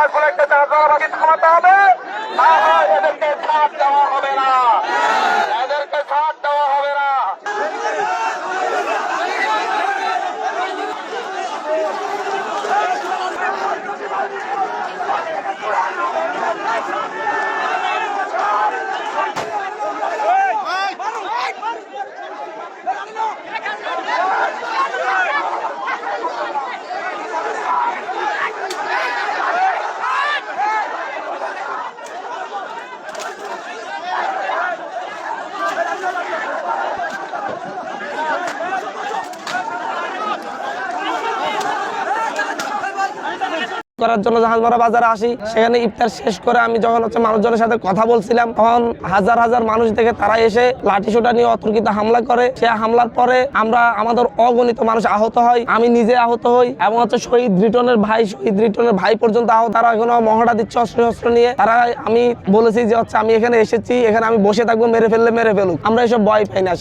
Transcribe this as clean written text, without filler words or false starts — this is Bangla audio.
মাস বলে চাঁদাবাজি থামাতে হবে, না হয় এদেরকে ছাড় দেওয়া হবে না, এদেরকে ছাড় দেওয়া হবে না। করার জন্য জাহাজমারা বাজারে আসি, সেখানে ইফতার শেষ করে আমি যখন মানুষজনের সাথে কথা বলছিলাম, তখন হাজার হাজার মানুষ দেখে তারা এসে লাঠি সোটা নিয়ে অতর্কিত হামলা করে। সে হামলার পরে আমাদের অগণিত মানুষ আহত হয়, আমি নিজে আহত হই এবং শহীদ রিটনের ভাই পর্যন্ত আহত। তারা এখনো মহড়া দিচ্ছে অস্ত্র নিয়ে। তারা আমি বলেছি যে আমি এখানে এসেছি, এখানে আমি বসে থাকবো, মেরে ফেললে মেরে ফেলুক, আমরা এসব ভয় পাই না।